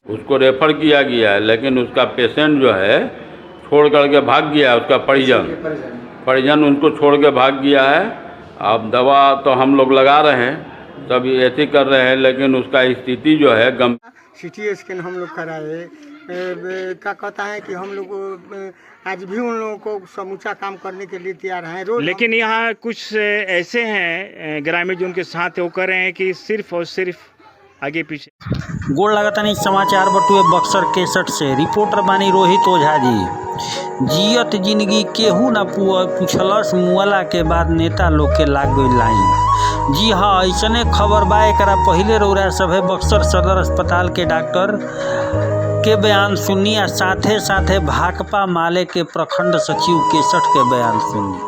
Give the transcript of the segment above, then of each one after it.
उसको रेफ़र किया गया है, लेकिन उसका पेशेंट जो है छोड़ करके भाग गया है। उसका परिजन उनको छोड़ के भाग गया है। अब दवा तो हम लोग लगा रहे हैं, सब ऐसे कर रहे हैं, लेकिन उसका स्थिति जो है सिटी स्कैन हम लोग कराए। क्या कहता है कि हम लोग आज भी उन लोगों को समूचा काम करने के लिए तैयार हैं रोज। लेकिन यहाँ कुछ ऐसे हैं ग्रामीण जो उनके साथ वो कर रहे हैं कि सिर्फ और सिर्फ आगे पीछे। गोड़ लगातानी समाचार बटुए बक्सर 61 से रिपोर्टर बानी रोहित ओझा जी। जियत जिंदगी केहू न पूछलस, मुअला के बाद नेता लोग के लाग गई लाइन। जी हाँ, ऐसने खबर बा। एकरा पहिले रउरा सभे बक्सर सदर अस्पताल के डॉक्टर के बयान सुनी आ साथे साथे भाकपा माले के प्रखंड सचिव 61 के बयान सुनी।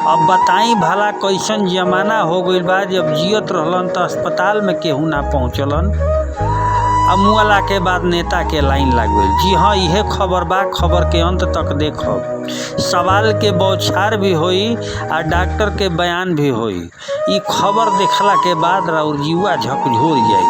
अब बताई भला कैसन जमाना हो गईल बा, जब जियत रहलन तो अस्पताल में केहू ना पहुँचलन, अब मुअला के बाद नेता के लाइन लग गई। जी हाँ, यह खबर बा। खबर के अंत तक देखब, सवाल के बौछार भी होई आ डॉक्टर के बयान भी होई। ई खबर देखला के बाद राउर जीवा झकझोर जाई।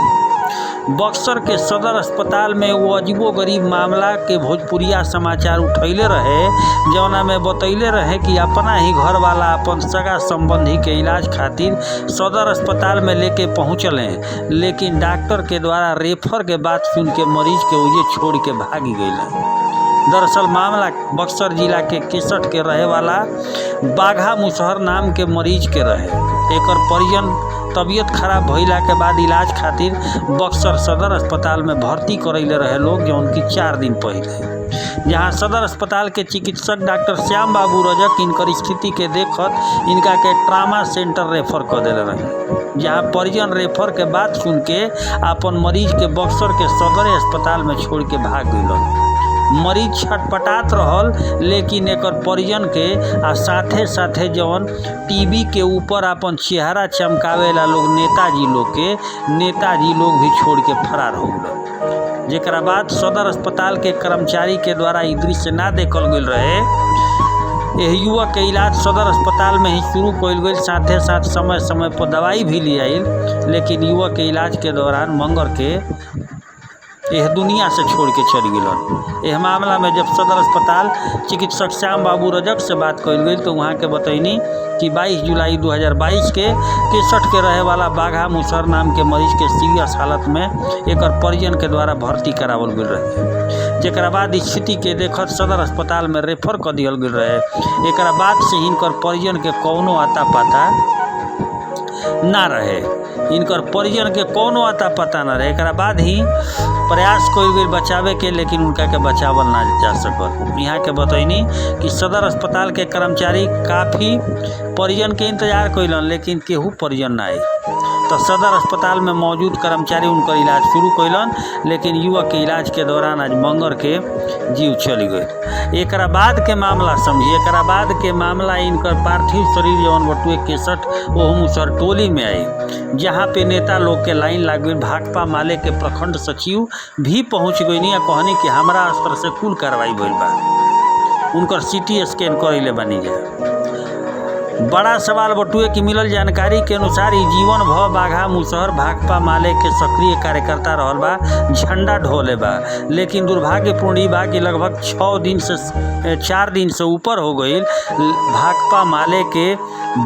बक्सर के सदर अस्पताल में वो अजीबो गरीब मामला के भोजपुरिया समाचार उठैले रहे, जौना में बतैले रहे कि अपना ही घर वाला अपन सगा संबंधी के इलाज खातिर सदर अस्पताल में लेके पहुँचले, लेकिन डॉक्टर के द्वारा रेफर के बात सुन के मरीज के उजे छोड़ के भागी गए। दरअसल मामला बक्सर जिला के 61 के रहे वाला बाघा मुसहर नाम के मरीज के रहे। एकर परिजन तबीयत खराब भइला के बाद इलाज खातिर बक्सर सदर अस्पताल में भर्ती करैले रहे लोग, जो उनकी 4 दिन पहले, जहां सदर अस्पताल के चिकित्सक डॉक्टर श्याम बाबू रजक इनकर स्थिति के देखत इनका के ट्रामा सेंटर रेफर कर देले रहे, जहां परिजन रेफर के बात सुन के अपन मरीज के बक्सर के सदर अस्पताल में छोड़ के भाग गइलन। मरीज छटपटात रहल, लेकिन एकर परिजन के आ साथे साथे जवन टीवी के ऊपर अपन चेहरा चमकावेला लोग नेताजी लोग भी छोड़ के फरार हो गए। जेकरा बाद सदर अस्पताल के कर्मचारी के द्वारा ई दृश्य ना देखल गई रहे। यह युवक के इलाज सदर अस्पताल में ही शुरू कइल गई, साथे साथ समय समय पर दवाई भी ली आइल, लेकिन युवक के इलाज के दौरान मंगर के यह दुनिया से छोड़ के चल गए। यह मामला में जब सदर अस्पताल चिकित्सक श्याम बाबू रजक से बात कइल गई तो वहाँ के बतैनी कि 22 जुलाई 2022 के 61 के रहे वाला बाघा मुसहर नाम के मरीज के सीरियस हालत में एकर परिजन के द्वारा भर्ती करावल गई रहे, जेकरा बाद स्थिति के देखत सदर अस्पताल में रेफर कर दियल गई रहे। एकरा बाद से इनकर परिजन के कौनो आता पता ना रहे, एकरा बाद ही प्रयास कइल गई बचावे के, लेकिन उनका के बचावल ना जा सकल। यहाँ के बतैनी कि सदर अस्पताल के कर्मचारी काफ़ी परिजन के इंतजार कइलन, लेकिन केहू परिजन ना आए, तो सदर अस्पताल में मौजूद कर्मचारी उनकर इलाज शुरू कइलन, लेकिन युवक के इलाज के दौरान आज मंगर के जीव चली गई। एकरा बाद के मामला समझिए, एकरा बाद के मामला इनकर पार्थिव शरीर जवन बटुए 61 ओह मुसहर टोली में आई, जहाँ पे नेता लोग के लाइन लाग गई। भाकपा माले के प्रखंड सचिव भी पहुँच गई नहीं, कहनी कि हमारा स्तर से कुल कार्रवाई भइल बा, उनकर CT स्कैन करैले बानी जा। बड़ा सवाल बटुए कि मिलल जानकारी के अनुसार ही जीवन भर बाघा मुसहर भाकपा माले के सक्रिय कार्यकर्ता रहल बा, झंडा ढोले बा, लेकिन दुर्भाग्यपूर्ण ई बा कि लगभग 4 दिन से ऊपर हो गई भाकपा माले के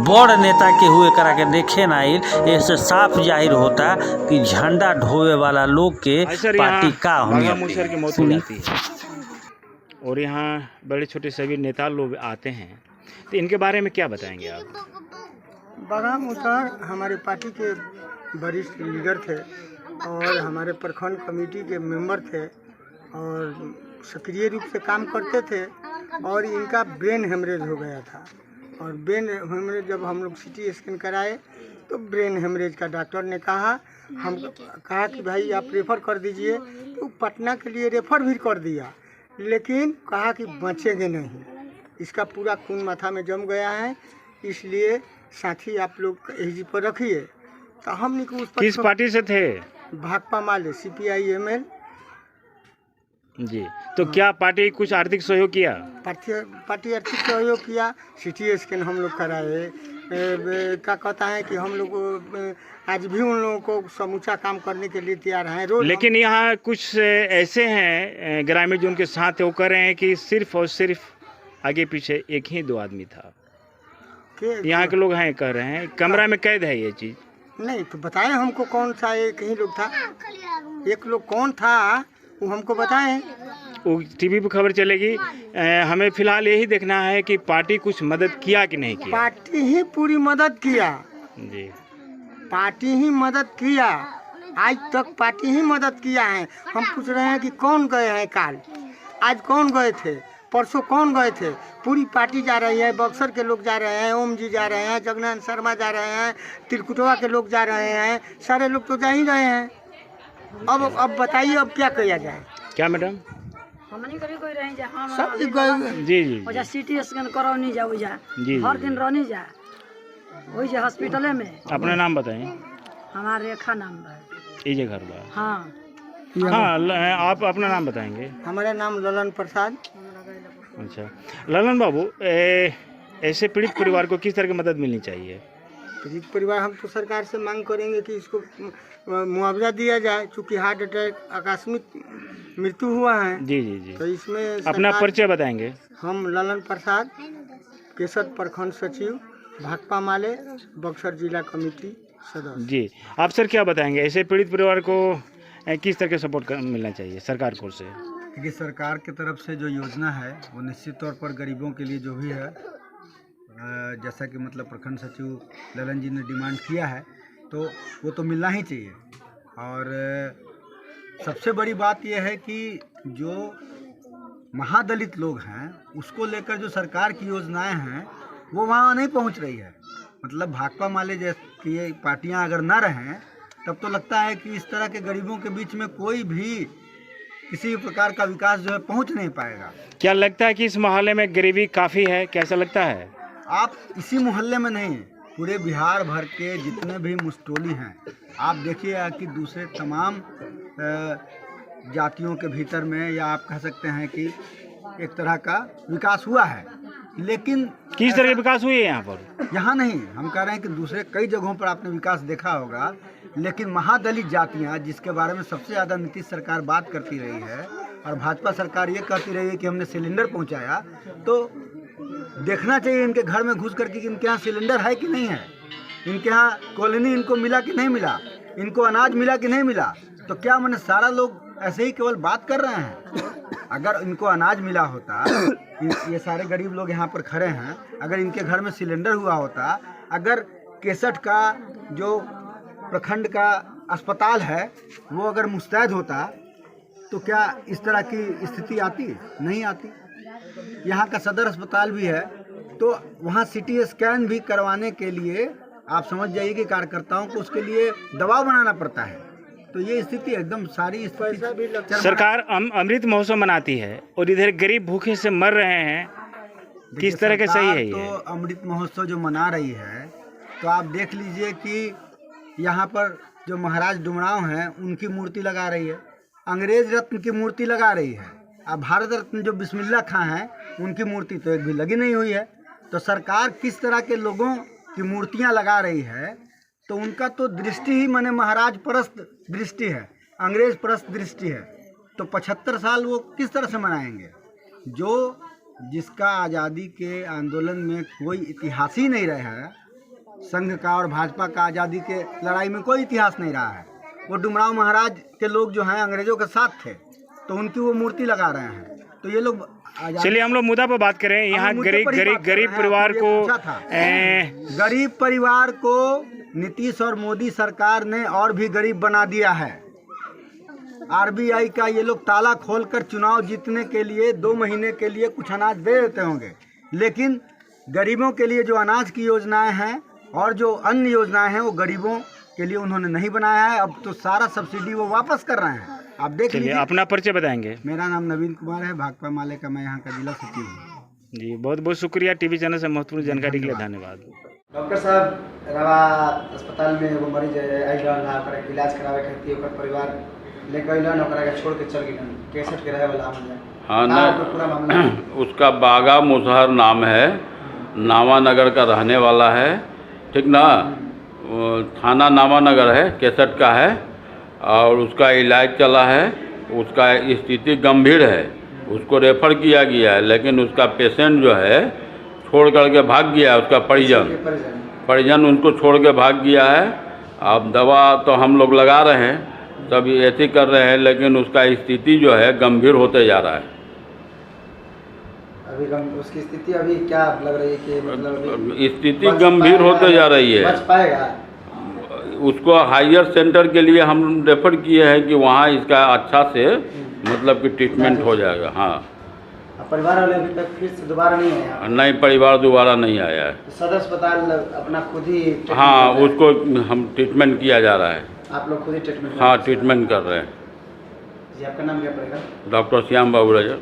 बड़ नेता के हुए करा के देखे ना आइल। ऐसे साफ जाहिर होता कि झंडा ढोवे वाला लोग के पार्टी का मुसहर की मौत हो जाती है और यहाँ बड़े छोटे सभी नेता लोग आते हैं, तो इनके बारे में क्या बताएंगे आप? बाघा मुसहर हमारे पार्टी के वरिष्ठ लीडर थे और हमारे प्रखंड कमेटी के मेंबर थे और सक्रिय रूप से काम करते थे, और इनका ब्रेन हेमरेज हो गया था। और ब्रेन हेमरेज जब हम लोग CT स्कैन कराए तो ब्रेन हेमरेज का डॉक्टर ने कहा कि भाई आप रेफ़र कर दीजिए, तो पटना के लिए रेफ़र भी कर दिया, लेकिन कहा कि बचेंगे नहीं, इसका पूरा खून माथा में जम गया है, इसलिए साथी आप लोग एजी पर रखिए। तो हम किस पार्टी से थे? भाकपा माले CPI-ML जी। तो क्या पार्टी कुछ आर्थिक सहयोग किया? पार्टी आर्थिक सहयोग किया। CT स्कैन हम लोग कराए, क्या कहता है कि हम लोग आज भी उन लोगों को समूचा काम करने के लिए तैयार हैं। रोज लेकिन यहाँ कुछ ऐसे हैं ग्रामीण जो उनके साथ वो कह रहे हैं कि सिर्फ और सिर्फ आगे पीछे एक ही 2 आदमी था। यहाँ के लोग हैं कह रहे हैं, कमरा में कैद है ये चीज़। नहीं तो बताएं हमको कौन सा एक ही लोग था, एक लोग कौन था वो हमको बताएं। वो टीवी पे खबर चलेगी। हमें फिलहाल यही देखना है कि पार्टी कुछ मदद किया कि नहीं किया। पार्टी ही पूरी मदद किया जी, पार्टी ही मदद किया, आज तक पार्टी ही मदद किया है। हम पूछ रहे हैं कि कौन गए हैं काल, आज कौन गए थे, परसों कौन गए थे। पूरी पार्टी जा रही है, बक्सर के लोग जा रहे हैं, ओम जी जा रहे हैं, जगनाथ शर्मा जा रहे हैं, तिलकुटवा के लोग जा रहे हैं, सारे लोग तो जा ही रहे हैं। अब बताइए अब क्या किया जाए। क्या मैडम? हमनी कभी कोई रही जा हम सब गए। जी जी ओजा सीटी स्कैन करौनी जा ओजा जी हर दिन रहनी जा वही जा हॉस्पिटल में। अपना नाम बताएं। हमारा रेखा नाम है। ये घर बा। हाँ हाँ, आप अपना नाम बताएंगे। हमारा नाम ललन प्रसाद। अच्छा ललन बाबू, ऐसे पीड़ित परिवार को किस तरह की मदद मिलनी चाहिए? पीड़ित परिवार हम तो सरकार से मांग करेंगे कि इसको मुआवजा दिया जाए, चूँकि हार्ट अटैक आकस्मिक मृत्यु हुआ है। जी जी जी, तो इसमें अपना सरकार- परिचय बताएंगे। हम ललन प्रसाद, केसर प्रखंड सचिव, भाकपा माले, बक्सर जिला कमेटी सदस्य। जी, आप सर क्या बताएंगे, ऐसे पीड़ित परिवार को किस तरह का सपोर्ट मिलना चाहिए सरकार को से? क्योंकि सरकार की तरफ से जो योजना है वो निश्चित तौर पर गरीबों के लिए जो भी है, जैसा कि मतलब प्रखंड सचिव ललन जी ने डिमांड किया है, तो वो तो मिलना ही चाहिए। और सबसे बड़ी बात यह है कि जो महादलित लोग हैं उसको लेकर जो सरकार की योजनाएं हैं वो वहाँ नहीं पहुँच रही है। मतलब भाकपा माले जैसी ये पार्टियाँ अगर ना रहें तब तो लगता है कि इस तरह के गरीबों के बीच में कोई भी किसी प्रकार का विकास जो है पहुंच नहीं पाएगा। क्या लगता है कि इस मोहल्ले में गरीबी काफ़ी है, कैसा लगता है? आप इसी मोहल्ले में नहीं, पूरे बिहार भर के जितने भी मुस्टोली हैं आप देखिए कि दूसरे तमाम जातियों के भीतर में, या आप कह सकते हैं कि एक तरह का विकास हुआ है, लेकिन किस तरह का विकास हुई है यहाँ पर? यहाँ नहीं, हम कह रहे हैं कि दूसरे कई जगहों पर आपने विकास देखा होगा, लेकिन महादलित जातियाँ जिसके बारे में सबसे ज़्यादा नीतीश सरकार बात करती रही है और भाजपा सरकार ये कहती रही है कि हमने सिलेंडर पहुँचाया, तो देखना चाहिए इनके घर में घुस करके कि इनके यहाँ सिलेंडर है कि नहीं है, इनके यहाँ कॉलोनी इनको मिला कि नहीं मिला, इनको अनाज मिला कि नहीं मिला। तो क्या मैंने सारा लोग ऐसे ही केवल बात कर रहे हैं? अगर इनको अनाज मिला होता, ये सारे गरीब लोग यहाँ पर खड़े हैं, अगर इनके घर में सिलेंडर हुआ होता, अगर 61 का जो प्रखंड का अस्पताल है वो अगर मुस्तैद होता, तो क्या इस तरह की स्थिति आती? नहीं आती। यहाँ का सदर अस्पताल भी है, तो वहाँ सीटी स्कैन भी करवाने के लिए आप समझ जाइए कि कार्यकर्ताओं को उसके लिए दबाव बनाना पड़ता है। तो ये स्थिति एकदम सारी स्थिति सरकार अमृत महोत्सव मनाती है और इधर गरीब भूखे से मर रहे हैं, किस तरह के सही है ये? तो अमृत महोत्सव जो मना रही है, तो आप देख लीजिए कि यहाँ पर जो महाराज डुमराव हैं उनकी मूर्ति लगा रही है, अंग्रेज रत्न की मूर्ति लगा रही है, अब भारत रत्न जो बिस्मिल्लाह खां हैं उनकी मूर्ति तो एक भी लगी नहीं हुई है। तो सरकार किस तरह के लोगों की मूर्तियाँ लगा रही है, तो उनका तो दृष्टि ही माने महाराज परस्त दृष्टि है, अंग्रेज परस्त दृष्टि है। तो 75 साल वो किस तरह से मनाएंगे? जो जिसका आज़ादी के आंदोलन में कोई इतिहास ही नहीं रहा है, संघ का और भाजपा का आज़ादी के लड़ाई में कोई इतिहास नहीं रहा है, वो डुमराव महाराज के लोग जो हैं अंग्रेजों के साथ थे, तो उनकी वो मूर्ति लगा रहे हैं। तो ये लोग चलिए हम लोग मुद्दा पर बात करें। यहाँ गरीब परिवार को गरीब परिवार को नीतीश और मोदी सरकार ने और भी गरीब बना दिया है। आरबीआई का ये लोग ताला खोलकर चुनाव जीतने के लिए 2 महीने के लिए कुछ अनाज दे देते होंगे, लेकिन गरीबों के लिए जो अनाज की योजनाएं हैं और जो अन्य योजनाएं हैं वो गरीबों के लिए उन्होंने नहीं बनाया है। अब तो सारा सब्सिडी वो वापस कर रहे हैं। आप देख लीजिए। अपना परिचय बताएंगे। मेरा नाम नवीन कुमार है, भाकपा माले का मैं यहाँ का जिला सचिव हूँ। जी, बहुत बहुत शुक्रिया टीवी चैनल से महत्वपूर्ण जानकारी के लिए धन्यवाद। डॉक्टर साहब रवा अस्पताल में एगो मरीज अइलन है, ओकरा के इलाज करावे खातिर ओकर परिवार लेके अइलन, ओकरा के छोड़ के चल गेलन। 61 के रहे वाला हम जाए। हाँ ना, उसका बागा मुजहर नाम है, नावा नगर का रहने वाला है। ठीक ना। थाना नामानगर है, 61 का है और उसका इलाज चला है। उसका स्थिति गंभीर है, उसको रेफर किया गया है, लेकिन उसका पेशेंट जो है छोड़ करके भाग गया है। उसका परिजन उनको छोड़ के भाग गया है। अब दवा तो हम लोग लगा रहे हैं, सब ऐसे कर रहे हैं, लेकिन उसका स्थिति जो है गंभीर होते जा रहा है। अभी उसकी स्थिति अभी क्या लग रही है कि मतलब अभी स्थिति गंभीर होते जा रही है। बच पाएगा? उसको हायर सेंटर के लिए हम रेफर किए हैं कि वहाँ इसका अच्छा से मतलब कि ट्रीटमेंट हो जाएगा। हाँ, परिवार वाले अभी तक फिर से दोबारा नहीं आया? नहीं, परिवार दोबारा नहीं आया है। तो सदर अस्पताल अपना खुद ही हाँ, उसको हम ट्रीटमेंट किया जा रहा है। आप लोग खुद ही ट्रीटमेंट? हाँ, ट्रीटमेंट कर रहे हैं। जी, आपका नाम क्या पड़ेगा? डॉक्टर श्याम बाबू राजा।